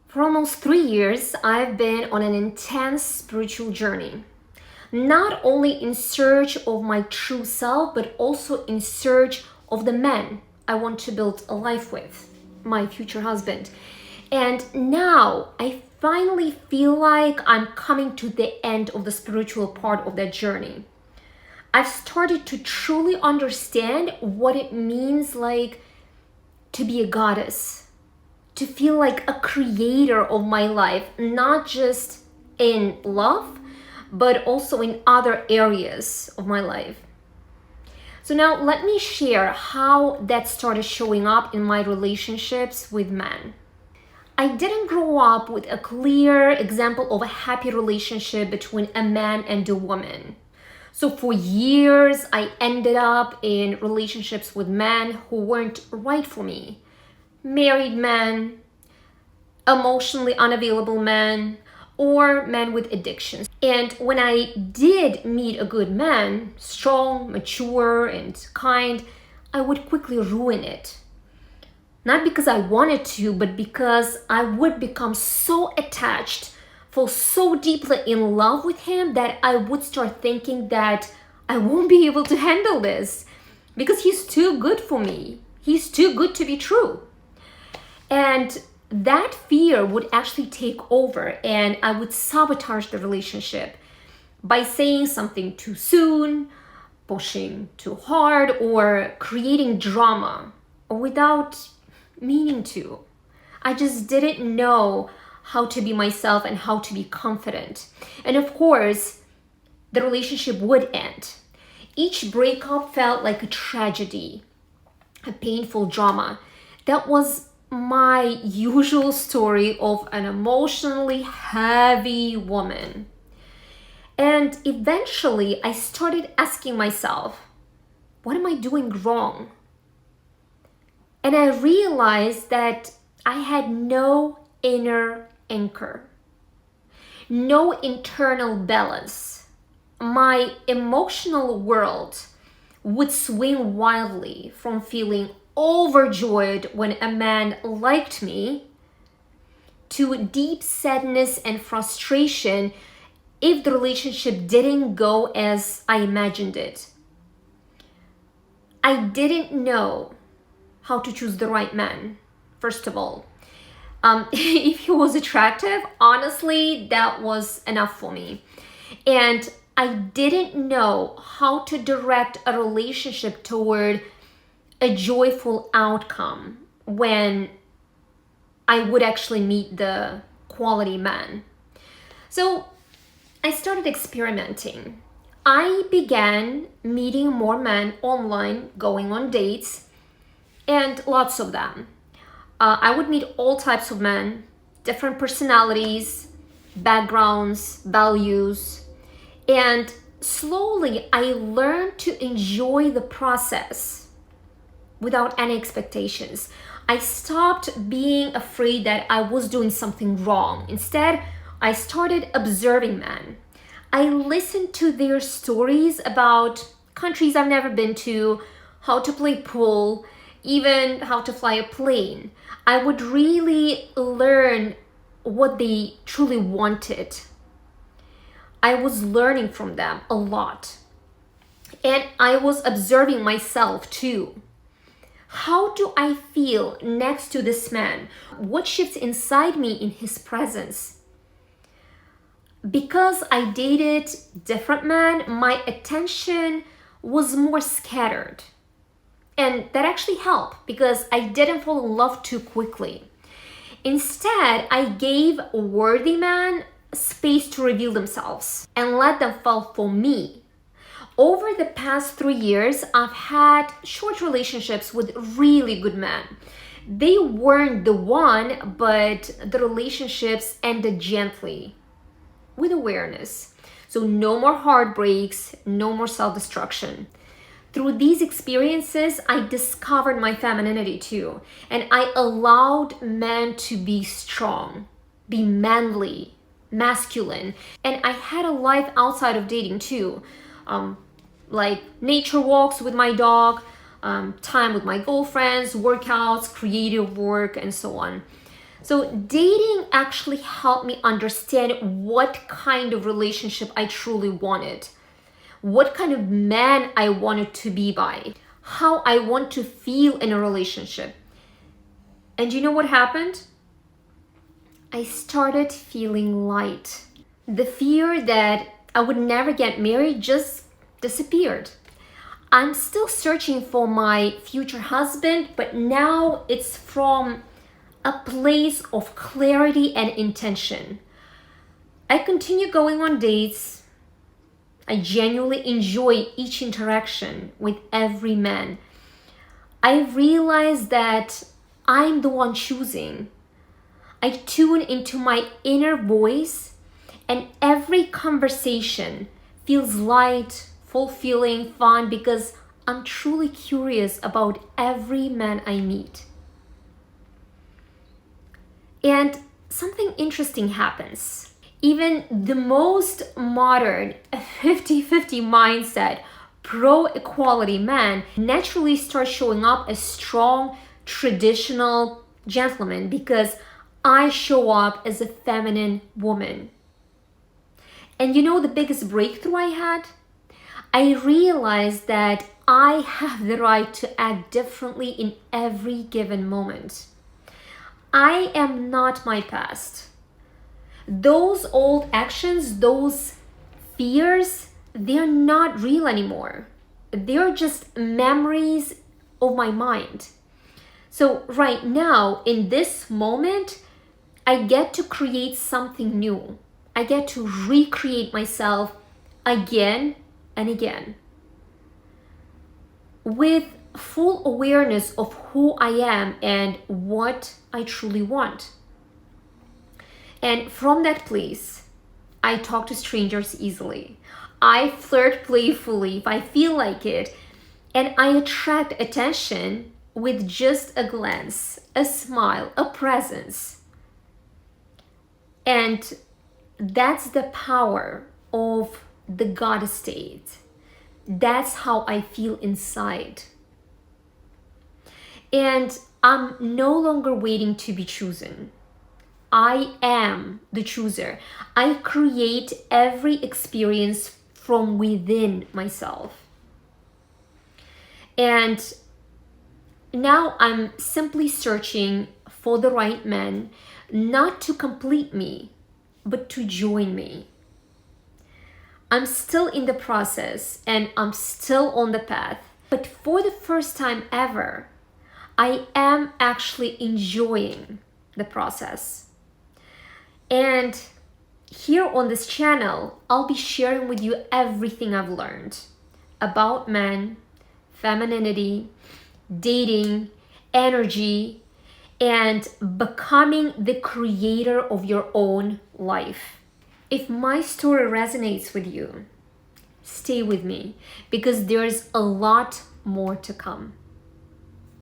For almost 3 years, I've been on an intense spiritual journey, not only in search of my true self, but also in search of the man I want to build a life with, my future husband. And now I finally feel like I'm coming to the end of the spiritual part of that journey. I've started to truly understand what it means like to be a goddess, to feel like a creator of my life, not just in love, but also in other areas of my life. So now let me share how that started showing up in my relationships with men. I didn't grow up with a clear example of a happy relationship between a man and a woman. So for years, I ended up in relationships with men who weren't right for me. Married men, emotionally unavailable men, or men with addictions. And when I did meet a good man, strong, mature, and kind, I would quickly ruin it. Not because I wanted to, but because I would become so attached, fall so deeply in love with him that I would start thinking that I won't be able to handle this because he's too good for me. He's too good to be true. And that fear would actually take over and I would sabotage the relationship by saying something too soon, pushing too hard, or creating drama without meaning to. I just didn't know how to be myself and how to be confident. And of course, the relationship would end. Each breakup felt like a tragedy, a painful drama. That was my usual story of an emotionally heavy woman. And eventually, I started asking myself, what am I doing wrong? And I realized that I had no inner anchor, no internal balance. My emotional world would swing wildly from feeling overjoyed when a man liked me to deep sadness and frustration if the relationship didn't go as I imagined it. I didn't know how to choose the right man, first of all. If he was attractive, honestly, that was enough for me. And I didn't know how to direct a relationship toward a joyful outcome when I would actually meet the quality man. So I started experimenting. I began meeting more men online, going on dates, and lots of them. I would meet all types of men, different personalities, backgrounds, values, and slowly I learned to enjoy the process without any expectations. I stopped being afraid that I was doing something wrong. Instead, I started observing men. I listened to their stories about countries I've never been to, how to play pool, even how to fly a plane. I would really learn what they truly wanted. I was learning from them a lot. And I was observing myself too. How do I feel next to this man? What shifts inside me in his presence? Because I dated different men, my attention was more scattered. And that actually helped because I didn't fall in love too quickly. Instead, I gave worthy men space to reveal themselves and let them fall for me. Over the past 3 years, I've had short relationships with really good men. They weren't the one, but the relationships ended gently, with awareness. So no more heartbreaks, no more self-destruction. Through these experiences, I discovered my femininity too. And I allowed men to be strong, be manly, masculine. And I had a life outside of dating too. Like nature walks with my dog, time with my girlfriends, workouts, creative work, and so on. So dating actually helped me understand what kind of relationship I truly wanted, what kind of man I wanted to be by, how I want to feel in a relationship. And you know what happened? I started feeling light. The fear that I would never get married just disappeared. I'm still searching for my future husband, but now it's from a place of clarity and intention. I continue going on dates. I genuinely enjoy each interaction with every man. I realize that I'm the one choosing. I tune into my inner voice, and every conversation feels light, fulfilling, fun because I'm truly curious about every man I meet. And something interesting happens. Even the most modern 50-50 mindset, pro-equality man naturally starts showing up as strong, traditional gentleman because I show up as a feminine woman. And you know the biggest breakthrough I had? I realized that I have the right to act differently in every given moment. I am not my past. Those old actions, those fears, they're not real anymore. They're just memories of my mind. So right now, in this moment, I get to create something new. I get to recreate myself again and again with full awareness of who I am and what I truly want. And from that place, I talk to strangers easily. I flirt playfully if I feel like it, and I attract attention with just a glance, a smile, a presence. And that's the power of the God state. That's how I feel inside. And I'm no longer waiting to be chosen. I am the chooser. I create every experience from within myself. And now I'm simply searching for the right man, not to complete me, but to join me. I'm still in the process and I'm still on the path. But for the first time ever, I am actually enjoying the process. And here on this channel, I'll be sharing with you everything I've learned about men, femininity, dating, energy, and becoming the creator of your own life. If my story resonates with you, stay with me because there's a lot more to come.